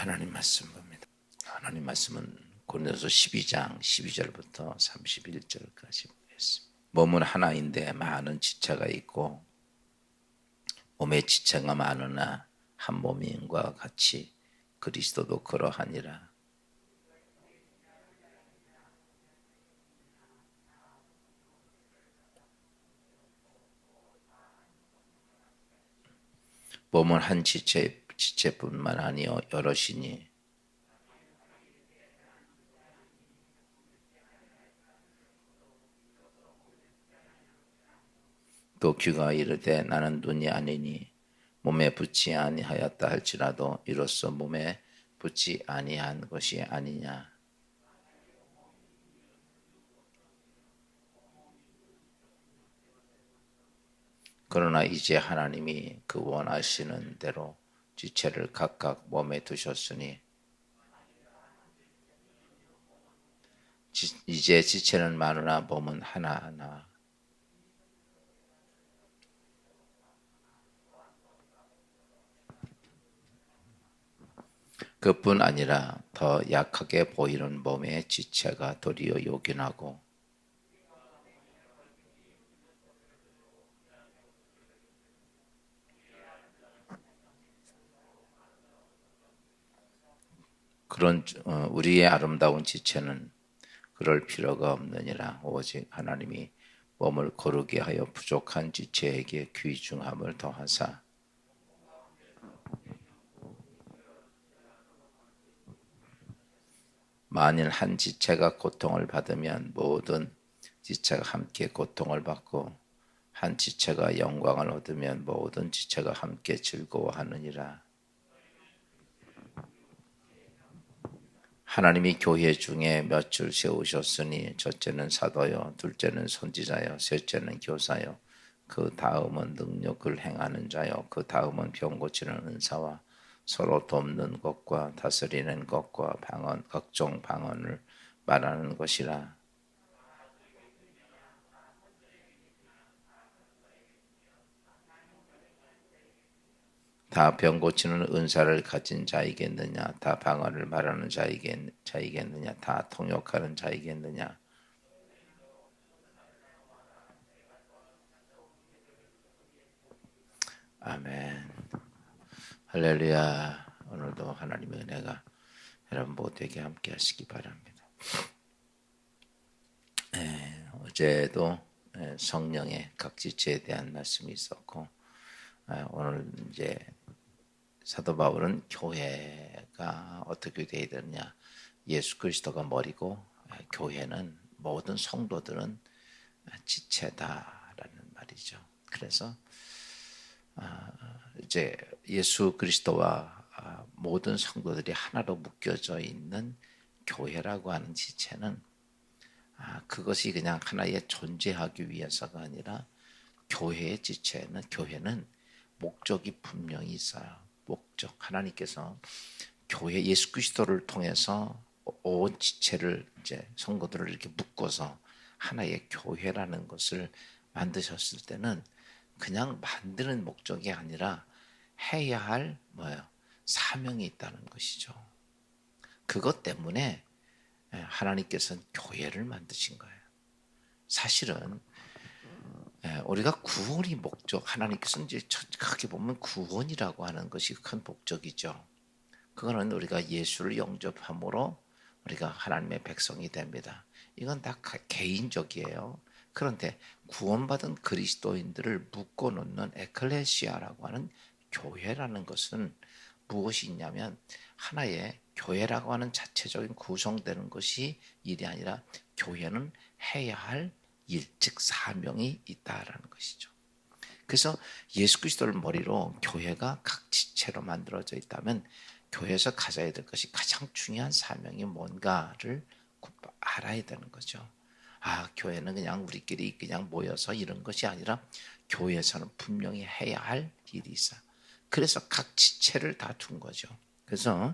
하나님 말씀 봅니다. 하나님 말씀은 고린도서 12장 12절부터 31절까지 보겠습니다. 몸은 하나인데 많은 지체가 있고 몸에 지체가 많으나 한 몸인과 같이 그리스도도 그러하니라. 몸은 한 지체뿐만 아니요 여럿이니 또 귀가 이르되 나는 눈이 아니니 몸에 붙지 아니하였다 할지라도 이로써 몸에 붙지 아니한 것이 아니냐. 그러나 이제 하나님이 그 원하시는 대로 지체를 각각 몸에 두셨으니 이제 지체는 많으나 몸은 하나하나. 그뿐 아니라 더 약하게 보이는 몸의 지체가 도리어 요긴하고 그런 우리의 아름다운 지체는 그럴 필요가 없느니라. 오직 하나님이 몸을 거룩게 하여 부족한 지체에게 귀중함을 더하사 만일 한 지체가 고통을 받으면 모든 지체가 함께 고통을 받고 한 지체가 영광을 얻으면 모든 지체가 함께 즐거워하느니라. 하나님이 교회 중에 몇을 세우셨으니 첫째는 사도요, 둘째는 선지자요, 셋째는 교사요, 그 다음은 능력을 행하는 자요, 그 다음은 병 고치는 은사와 서로 돕는 것과 다스리는 것과 방언, 각종 방언을 말하는 것이라. 다 병 고치는 은사를 가진 자이겠느냐? 다 방언을 말하는 자이겠느냐? 다 통역하는 자이겠느냐? 아멘. 할렐루야. 오늘도 하나님의 은혜가 여러분 모두에게 함께 하시기 바랍니다. 어제도 성령의 각 지체에 대한 말씀이 있었고 오늘 이제 사도 바울은 교회가 어떻게 되어야 되느냐. 예수 그리스도가 머리고 교회는 모든 성도들은 지체다라는 말이죠. 그래서 이제 예수 그리스도와 모든 성도들이 하나로 묶여져 있는 교회라고 하는 지체는 그것이 그냥 하나의 존재하기 위해서가 아니라 교회는 목적이 분명히 있어요. 목적. 하나님께서 교회 예수 그리스도를 통해서 온 지체를 이제 성도들을 이렇게 묶어서 하나의 교회라는 것을 만드셨을 때는 그냥 만드는 목적이 아니라 해야 할 사명이 있다는 것이죠. 그것 때문에 하나님께서는 교회를 만드신 거예요. 사실은 우리가 구원이 목적, 하나님께서 이제 크게 보면 구원이라고 하는 것이 큰 목적이죠. 그거는 우리가 예수를 영접함으로 우리가 하나님의 백성이 됩니다. 이건 다 개인적이에요. 그런데 구원받은 그리스도인들을 묶어놓는 에클레시아라고 하는 교회라는 것은 무엇이 있냐면 하나의 교회라고 하는 자체적인 구성되는 것이 일이 아니라 교회는 해야 할 일, 즉 사명이 있다라는 것이죠. 그래서 예수 그리스도를 머리로 교회가 각 지체로 만들어져 있다면 교회에서 가져야 될 것이 가장 중요한 사명이 뭔가를 알아야 되는 거죠. 교회는 그냥 우리끼리 그냥 모여서 이런 것이 아니라 교회에서는 분명히 해야 할 일이 있어요. 그래서 각 지체를 다 둔 거죠. 그래서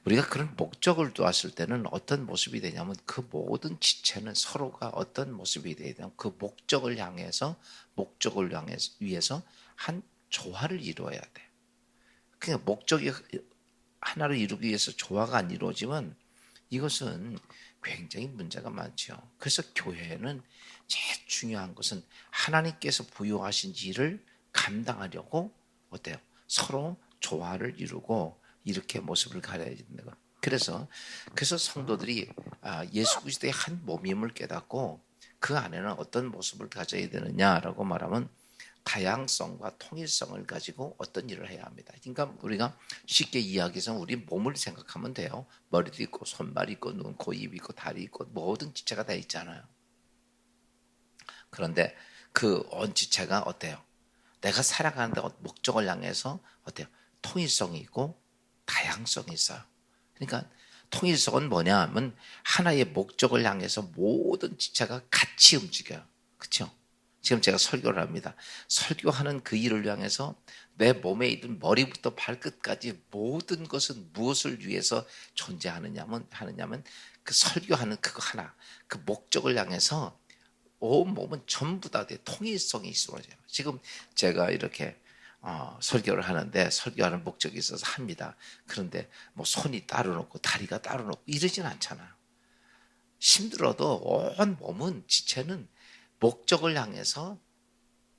우리가 그런 목적을 두었을 때는 어떤 모습이 되냐면 그 모든 지체는 서로가 어떤 모습이 되야 되냐면 그 목적을 위해서 한 조화를 이루어야 돼. 그러니까 목적이 하나를 이루기 위해서 조화가 안 이루어지면 이것은 굉장히 문제가 많죠. 그래서 교회는 제일 중요한 것은 하나님께서 부여하신 일을 감당하려고 어때요? 서로 조화를 이루고 이렇게 모습을 가려야 된다. 그래서 성도들이 예수 그리스도의 한 몸임을 깨닫고 그 안에는 어떤 모습을 가져야 되느냐라고 말하면 다양성과 통일성을 가지고 어떤 일을 해야 합니다. 그러니까 우리가 쉽게 이야기해서 우리 몸을 생각하면 돼요. 머리도 있고 손발 있고 눈, 코, 입 있고 다리 있고 모든 지체가 다 있잖아요. 그런데 그 온 지체가 어때요? 내가 살아가는데 목적을 향해서 어때요? 통일성이 있고 다양성이 있어요. 그러니까 통일성은 뭐냐 하면 하나의 목적을 향해서 모든 지체가 같이 움직여요. 그렇죠? 지금 제가 설교를 합니다. 설교하는 그 일을 향해서 내 몸에 있는 머리부터 발끝까지 모든 것은 무엇을 위해서 존재하느냐면 그 설교하는 그거 하나, 그 목적을 향해서 온 몸은 전부 다 통일성이 있어져요. 지금 제가 이렇게 설교를 하는데 설교하는 목적이 있어서 합니다. 그런데 뭐 손이 따로 놓고 다리가 따로 놓고 이러진 않잖아요. 힘들어도 온 몸은 지체는 목적을 향해서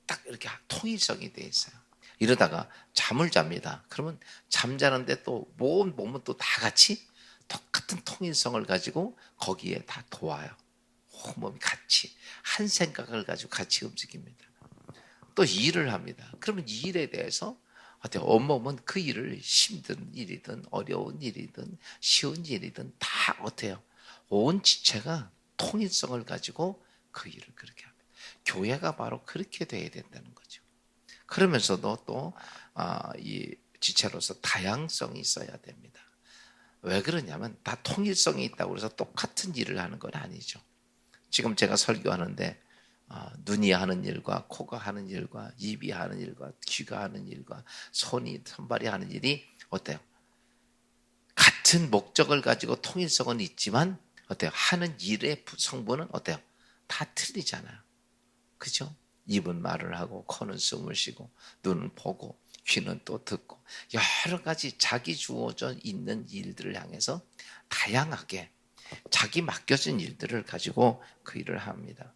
딱 이렇게 통일성이 돼 있어요. 이러다가 잠을 잡니다. 그러면 잠자는데 또 온 몸은 또 다 같이 똑같은 통일성을 가지고 거기에 다 도와요. 온 몸이 같이 한 생각을 가지고 같이 움직입니다. 또 일을 합니다. 그러면 이 일에 대해서 어때요? 온몸은 그 일을 힘든 일이든 어려운 일이든 쉬운 일이든 다 어때요? 온 지체가 통일성을 가지고 그 일을 그렇게 합니다. 교회가 바로 그렇게 돼야 된다는 거죠. 그러면서도 또 이 지체로서 다양성이 있어야 됩니다. 왜 그러냐면 다 통일성이 있다고 해서 똑같은 일을 하는 건 아니죠. 지금 제가 설교하는데 눈이 하는 일과 코가 하는 일과 입이 하는 일과 귀가 하는 일과 손발이 하는 일이 어때요? 같은 목적을 가지고 통일성은 있지만 어때요? 하는 일의 성분은 어때요? 다 틀리잖아요. 그죠? 입은 말을 하고 코는 숨을 쉬고 눈은 보고 귀는 또 듣고 여러 가지 자기 주어져 있는 일들을 향해서 다양하게 자기 맡겨진 일들을 가지고 그 일을 합니다.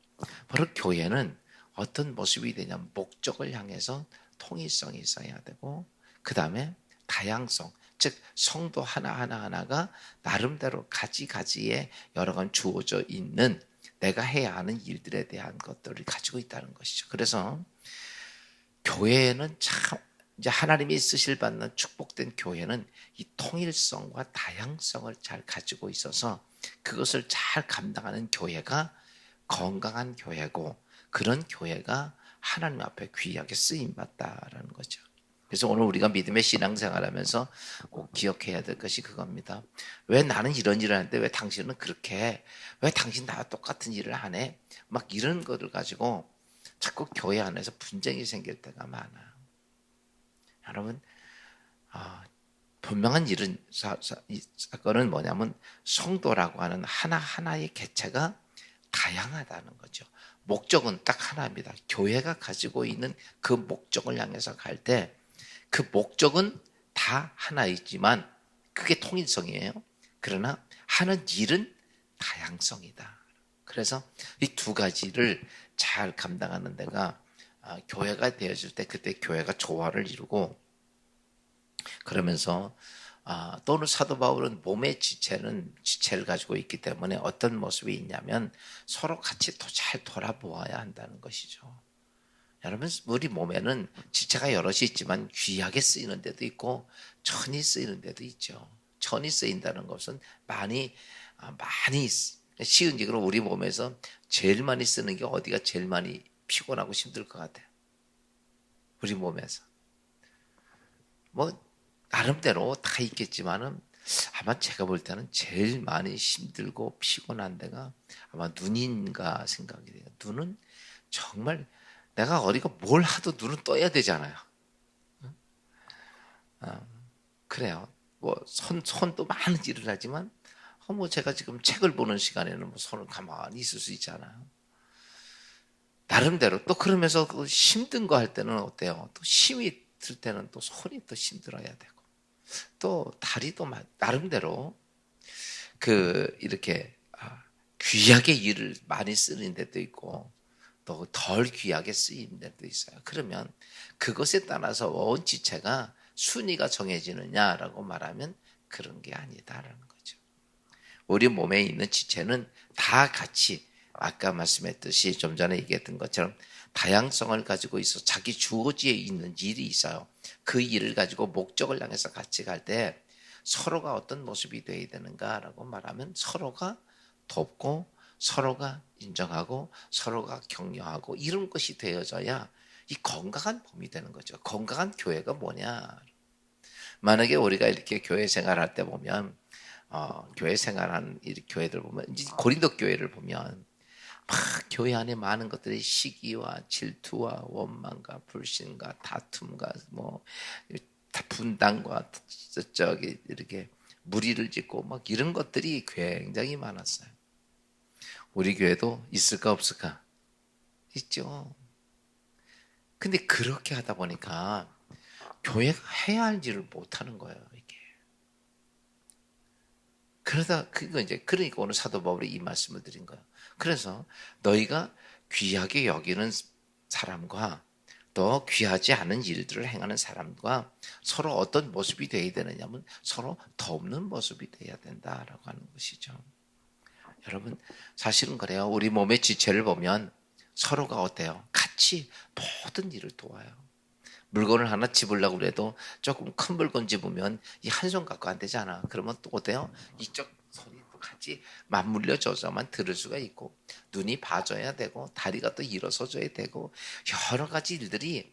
바로 교회는 어떤 모습이 되냐면 목적을 향해서 통일성이 있어야 되고 그 다음에 다양성, 즉 성도 하나가 나름대로 가지가지의 여러 건 주어져 있는 내가 해야 하는 일들에 대한 것들을 가지고 있다는 것이죠. 그래서 교회는 참 이제 하나님이 쓰실 받는 축복된 교회는 이 통일성과 다양성을 잘 가지고 있어서 그것을 잘 감당하는 교회가 건강한 교회고 그런 교회가 하나님 앞에 귀하게 쓰임 받다라는 거죠. 그래서 오늘 우리가 믿음의 신앙생활하면서 꼭 기억해야 될 것이 그겁니다. 왜 나는 이런 일을 하는데 왜 당신은 그렇게 해? 왜 당신 나와 똑같은 일을 하네? 막 이런 거를 가지고 자꾸 교회 안에서 분쟁이 생길 때가 많아요. 여러분 분명한 일은 이 사건은 뭐냐면 성도라고 하는 하나하나의 개체가 다양하다는 거죠. 목적은 딱 하나입니다. 교회가 가지고 있는 그 목적을 향해서 갈 때 그 목적은 다 하나이지만 그게 통일성이에요. 그러나 하는 일은 다양성이다. 그래서 이 두 가지를 잘 감당하는 데가 교회가 되어질 때 그때 교회가 조화를 이루고 그러면서 또는 사도 바울은 몸의 지체를 가지고 있기 때문에 어떤 모습이 있냐면 서로 같이 또 잘 돌아보아야 한다는 것이죠. 여러분 우리 몸에는 지체가 여럿이 있지만 귀하게 쓰이는 데도 있고 천히 쓰이는 데도 있죠. 천히 쓰인다는 것은 많이 쉬운 얘기로 우리 몸에서 제일 많이 쓰는 게 어디가 제일 많이 피곤하고 힘들 것 같아요. 우리 몸에서 뭐 나름대로 다 있겠지만은 아마 제가 볼 때는 제일 많이 힘들고 피곤한 데가 아마 눈인가 생각이 돼요. 눈은 정말 내가 어디가 뭘 하도 눈은 떠야 되잖아요. 그래요. 뭐 손도 많은 일을 하지만 뭐 제가 지금 책을 보는 시간에는 뭐 손을 가만히 있을 수 있잖아요. 나름대로 또 그러면서 그 힘든 거 할 때는 어때요? 또 힘이 들 때는 또 손이 또 힘들어야 되고 또 다리도 나름대로 이렇게 귀하게 일을 많이 쓰는 데도 있고 또 덜 귀하게 쓰이는 데도 있어요. 그러면 그것에 따라서 온 지체가 순위가 정해지느냐라고 말하면 그런 게 아니다라는 거죠. 우리 몸에 있는 지체는 다 같이 아까 말씀했듯이 좀 전에 얘기했던 것처럼 다양성을 가지고 있어 자기 주어지에 있는 일이 있어요. 그 일을 가지고 목적을 향해서 같이 갈 때 서로가 어떤 모습이 되어야 되는가라고 말하면 서로가 돕고 서로가 인정하고 서로가 격려하고 이런 것이 되어져야 이 건강한 몸이 되는 거죠. 건강한 교회가 뭐냐? 만약에 우리가 이렇게 교회 생활할 때 보면 교회 생활하는 이 교회들 보면 이제 고린도 교회를 보면 막 교회 안에 많은 것들이 시기와 질투와 원망과 불신과 다툼과 뭐 분당과 저기 이렇게 무리를 짓고 막 이런 것들이 굉장히 많았어요. 우리 교회도 있을까 없을까? 있죠. 근데 그렇게 하다 보니까 교회가 해야 할 일을 못 하는 거예요, 이게. 그러니까 오늘 사도 바울이 이 말씀을 드린 거예요. 그래서 너희가 귀하게 여기는 사람과 또 귀하지 않은 일들을 행하는 사람과 서로 어떤 모습이 되어야 되느냐면 서로 돕는 모습이 되어야 된다라고 하는 것이죠. 여러분 사실은 그래요. 우리 몸의 지체를 보면 서로가 어때요? 같이 모든 일을 도와요. 물건을 하나 집으려고 그래도 조금 큰 물건 집으면 이 한 손 갖고 안 되잖아. 그러면 또 어때요? 이쪽 손이 또 같이 맞물려져야만 들을 수가 있고 눈이 봐줘야 되고 다리가 또 일어서줘야 되고 여러 가지 일들이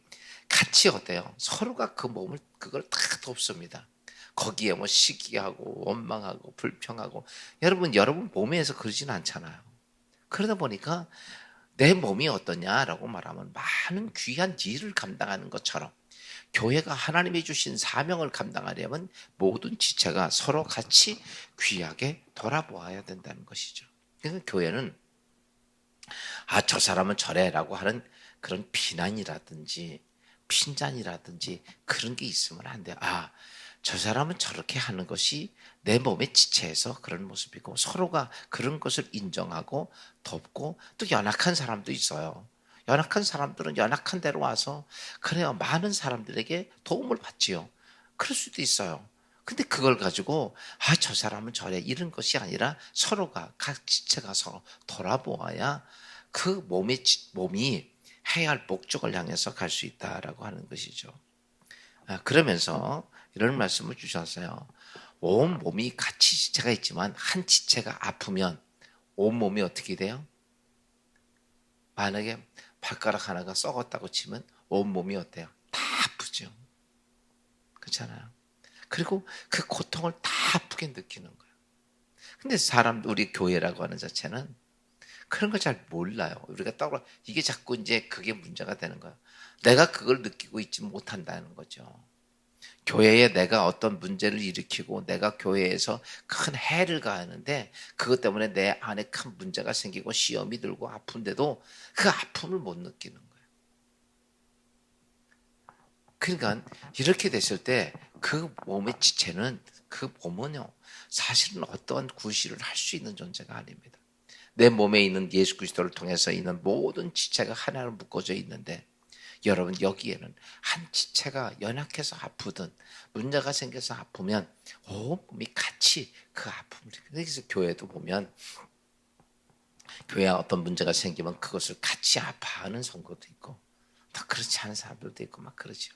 같이 어때요? 서로가 그 몸을 그걸 다 돕습니다. 거기에 뭐 시기하고 원망하고 불평하고 여러분 몸에서 그러진 않잖아요. 그러다 보니까 내 몸이 어떠냐라고 말하면 많은 귀한 일을 감당하는 것처럼 교회가 하나님이 주신 사명을 감당하려면 모든 지체가 서로 같이 귀하게 돌아보아야 된다는 것이죠. 그러니까 교회는 저 사람은 저래라고 하는 그런 비난이라든지 핀잔이라든지 그런 게 있으면 안 돼요. 저 사람은 저렇게 하는 것이 내 몸의 지체에서 그런 모습이고 서로가 그런 것을 인정하고 돕고 또 연약한 사람도 있어요. 연약한 사람들은 연약한 대로 와서 그래요. 많은 사람들에게 도움을 받지요. 그럴 수도 있어요. 근데 그걸 가지고 저 사람은 저래 이런 것이 아니라 서로가 각 지체가 서로 돌아보아야 그 몸이 해야 할 목적을 향해서 갈 수 있다라고 하는 것이죠. 그러면서 이런 말씀을 주셨어요. 온 몸이 같이 지체가 있지만 한 지체가 아프면 온 몸이 어떻게 돼요? 만약에 발가락 하나가 썩었다고 치면 온 몸이 어때요? 다 아프죠. 그렇잖아요. 그리고 그 고통을 다 아프게 느끼는 거예요. 근데 우리 교회라고 하는 자체는 그런 걸 잘 몰라요. 우리가 떠올라 이게 자꾸 이제 그게 문제가 되는 거예요. 내가 그걸 느끼고 있지 못한다는 거죠. 교회에 내가 어떤 문제를 일으키고 내가 교회에서 큰 해를 가하는데 그것 때문에 내 안에 큰 문제가 생기고 시험이 들고 아픈데도 그 아픔을 못 느끼는 거예요. 그러니까 이렇게 됐을 때 그 몸의 지체는 그 몸은요 사실은 어떠한 구실을 할 수 있는 존재가 아닙니다. 내 몸에 있는 예수 그리스도를 통해서 있는 모든 지체가 하나로 묶어져 있는데 여러분 여기에는 한 지체가 연약해서 아프든 문제가 생겨서 아프면 온 몸이 같이 그 아픔을 그래서 교회도 보면 교회에 어떤 문제가 생기면 그것을 같이 아파하는 성도도 있고 또 그렇지 않은 사람들도 있고 막 그러죠.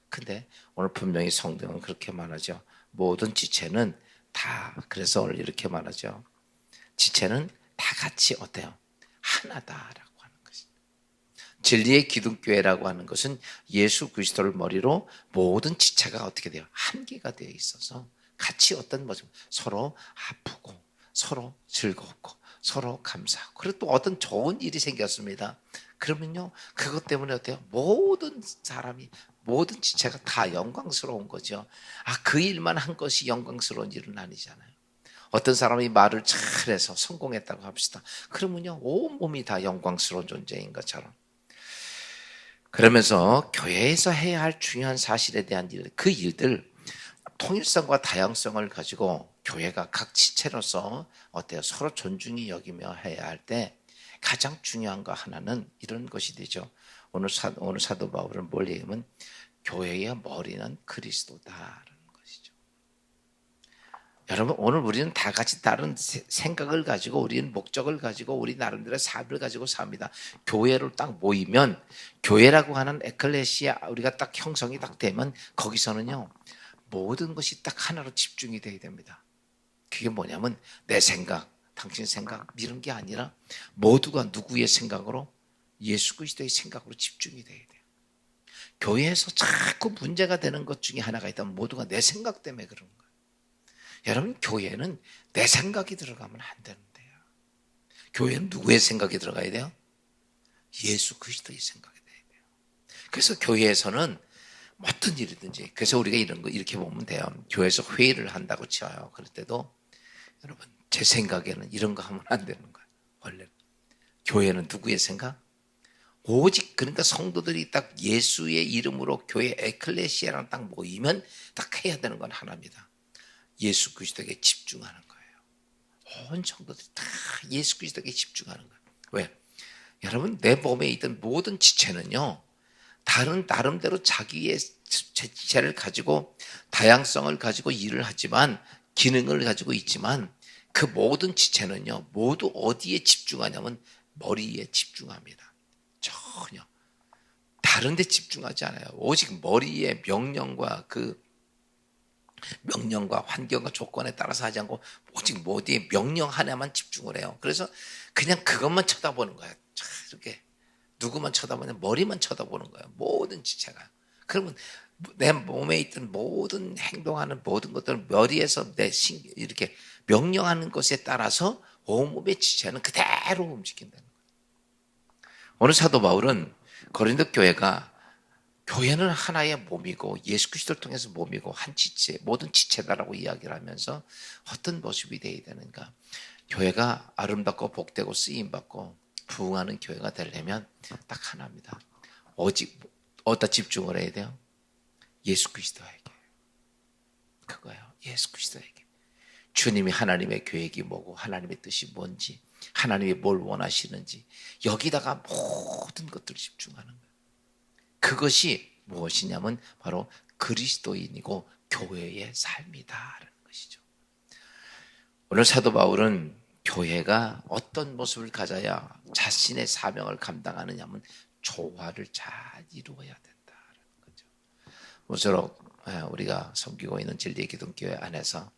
근데 오늘 분명히 성경은 그렇게 말하죠. 모든 지체는 다 그래서 오늘 이렇게 말하죠. 지체는 다 같이 어때요? 하나다라고 하는 것입니다. 진리의 기독교회라고 하는 것은 예수 그리스도를 머리로 모든 지체가 어떻게 돼요? 한계가 되어 있어서 같이 어떤 모습 서로 아프고 서로 즐겁고 서로 감사하고 그리고 또 어떤 좋은 일이 생겼습니다. 그러면요 그것 때문에 어때요? 모든 사람이 모든 지체가 다 영광스러운 거죠. 그 일만 한 것이 영광스러운 일은 아니잖아요. 어떤 사람이 말을 잘해서 성공했다고 합시다. 그러면요 온몸이 다 영광스러운 존재인 것처럼 그러면서 교회에서 해야 할 중요한 사실에 대한 일, 그 일들 통일성과 다양성을 가지고 교회가 각 지체로서 어때요? 서로 존중히 여기며 해야 할 때 가장 중요한 거 하나는 이런 것이 되죠. 오늘 사도 바울은 뭘 얘기하면 교회의 머리는 그리스도다라는 것이죠. 여러분, 오늘 우리는 다 같이 다른 생각을 가지고 우리는 목적을 가지고 우리 나름대로 삶을 가지고 삽니다. 교회로 딱 모이면 교회라고 하는 에클레시아 우리가 딱 형성이 딱 되면 거기서는요 모든 것이 딱 하나로 집중이 돼야 됩니다. 그게 뭐냐면 내 생각, 당신 생각 이런 게 아니라 모두가 누구의 생각으로 예수 그리스도의 생각으로 집중이 돼야 돼요. 교회에서 자꾸 문제가 되는 것 중에 하나가 있다면 모두가 내 생각 때문에 그런 거예요. 여러분, 교회는 내 생각이 들어가면 안 되는데요. 교회는 누구의 생각이 들어가야 돼요? 예수 그리스도의 생각이 돼야 돼요. 그래서 교회에서는 어떤 일이든지, 그래서 우리가 이런 거 이렇게 보면 돼요. 교회에서 회의를 한다고 쳐요. 그럴 때도 여러분, 제 생각에는 이런 거 하면 안 되는 거예요. 원래 교회는 누구의 생각? 오직 그러니까 성도들이 딱 예수의 이름으로 교회 에클레시아랑 딱 모이면 딱 해야 되는 건 하나입니다. 예수 그리스도에게 집중하는 거예요. 온 성도들이 다 예수 그리스도에게 집중하는 거예요. 왜? 여러분, 내 몸에 있던 모든 지체는요 다른 나름대로 자기의 지체를 가지고 다양성을 가지고 일을 하지만 기능을 가지고 있지만 그 모든 지체는요 모두 어디에 집중하냐면 머리에 집중합니다. 전혀 다른 데 집중하지 않아요. 오직 머리의 명령과 명령과 환경과 조건에 따라서 하지 않고 오직 모두의 명령 하나만 집중을 해요. 그래서 그냥 그것만 쳐다보는 거예요. 이렇게 누구만 쳐다보냐? 머리만 쳐다보는 거예요. 모든 지체가. 그러면 내 몸에 있던 모든 행동하는 모든 것들은 머리에서 이렇게 명령하는 것에 따라서 온몸의 지체는 그대로 움직인다는 거예요. 오늘 사도 바울은 고린도 교회는 하나의 몸이고 예수 그리스도를 통해서 몸이고 한 지체, 모든 지체다라고 이야기를 하면서 어떤 모습이 되어야 되는가? 교회가 아름답고 복되고 쓰임받고 부흥하는 교회가 되려면 딱 하나입니다. 오직 어디다 집중을 해야 돼요? 예수 그리스도에게. 그거예요. 예수 그리스도에게. 주님이 하나님의 계획이 뭐고 하나님의 뜻이 뭔지 하나님이 뭘 원하시는지 여기다가 모든 것들을 집중하는 거예요. 그것이 무엇이냐면 바로 그리스도인이고 교회의 삶이다라는 것이죠. 오늘 사도 바울은 교회가 어떤 모습을 가져야 자신의 사명을 감당하느냐면 조화를 잘 이루어야 된다는 거죠. 모쪼록 우리가 섬기고 있는 진리의 기독교회 안에서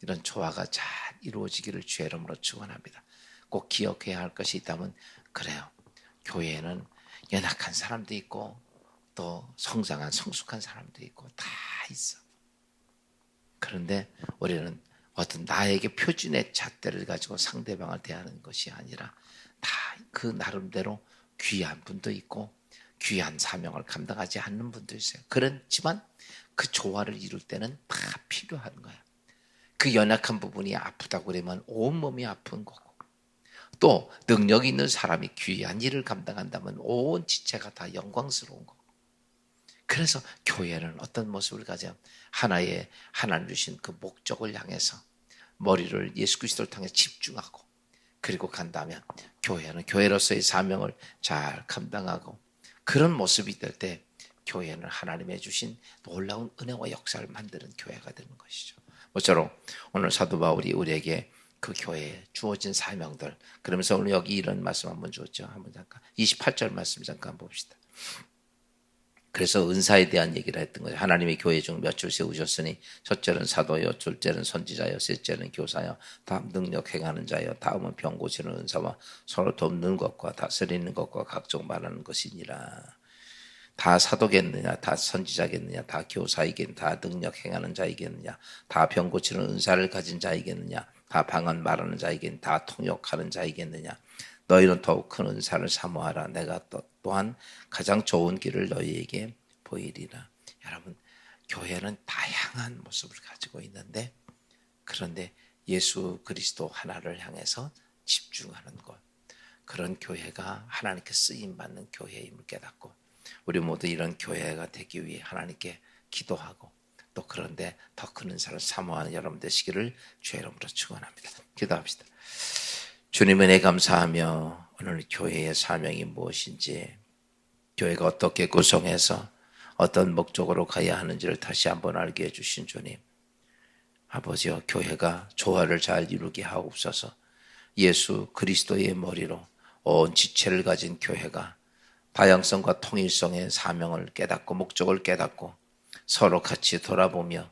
이런 조화가 잘 이루어지기를 주의 이름으로 축원합니다. 꼭 기억해야 할 것이 있다면 그래요. 교회에는 연약한 사람도 있고 또 성장한 성숙한 사람도 있고 다 있어. 그런데 우리는 어떤 나에게 표준의 잣대를 가지고 상대방을 대하는 것이 아니라 다 그 나름대로 귀한 분도 있고 귀한 사명을 감당하지 않는 분도 있어요. 그렇지만 그 조화를 이룰 때는 다 필요한 거야. 그 연약한 부분이 아프다고 그러면 온몸이 아픈 거고 또 능력 있는 사람이 귀한 일을 감당한다면 온 지체가 다 영광스러운 거고 그래서 교회는 어떤 모습을 가져 하나님 주신 그 목적을 향해서 머리를 예수 그리스도를 통해 집중하고 그리고 간다면 교회는 교회로서의 사명을 잘 감당하고 그런 모습이 될 때 교회는 하나님의 주신 놀라운 은혜와 역사를 만드는 교회가 되는 것이죠. 모쪼록 오늘 사도 바울이 우리에게 그 교회에 주어진 사명들 그러면서 오늘 여기 이런 말씀 한번 주었죠. 한번 잠깐 28절 말씀 잠깐 봅시다. 그래서 은사에 대한 얘기를 했던 거예요. 하나님의 교회 중 몇줄 세우셨으니 첫째는 사도요, 둘째는 선지자요, 셋째는 교사요, 다음 능력 행하는 자요, 다음은 병 고치는 은사와 서로 돕는 것과 다스리는 것과 각종 말하는 것이니라. 다 사도겠느냐, 다 선지자겠느냐, 다 교사이겠느냐, 다 능력 행하는 자이겠느냐, 다 병 고치는 은사를 가진 자이겠느냐, 다 방언 말하는 자이겠느냐, 다 통역하는 자이겠느냐. 너희는 더욱 큰 은사를 사모하라. 내가 또한 가장 좋은 길을 너희에게 보이리라. 여러분, 교회는 다양한 모습을 가지고 있는데 그런데 예수 그리스도 하나를 향해서 집중하는 것. 그런 교회가 하나님께 쓰임받는 교회임을 깨닫고 우리 모두 이런 교회가 되기 위해 하나님께 기도하고 또 그런데 더 크는 사랑을 사모하는 여러분 되시기를 주의 이름으로 축원합니다. 기도합시다. 주님 은혜 감사하며 오늘 교회의 사명이 무엇인지, 교회가 어떻게 구성해서 어떤 목적으로 가야 하는지를 다시 한번 알게 해주신 주님, 아버지여, 교회가 조화를 잘 이루게 하옵소서. 예수 그리스도의 머리로 온 지체를 가진 교회가 다양성과 통일성의 사명을 깨닫고 목적을 깨닫고 서로 같이 돌아보며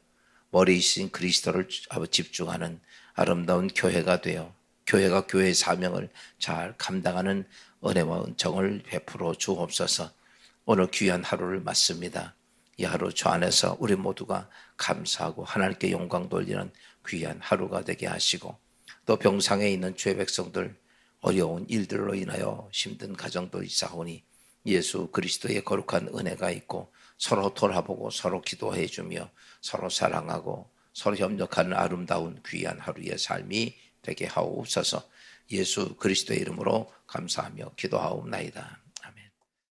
머리이신 그리스도를 집중하는 아름다운 교회가 되어 교회가 교회의 사명을 잘 감당하는 은혜와 은총을 베풀어 주옵소서. 오늘 귀한 하루를 맞습니다. 이 하루 저 안에서 우리 모두가 감사하고 하나님께 영광 돌리는 귀한 하루가 되게 하시고, 또 병상에 있는 주의 백성들 어려운 일들로 인하여 힘든 가정도 있사오니 예수 그리스도의 거룩한 은혜가 있고 서로 돌아보고 서로 기도해 주며 서로 사랑하고 서로 협력하는 아름다운 귀한 하루의 삶이 되게 하옵소서. 예수 그리스도의 이름으로 감사하며 기도하옵나이다.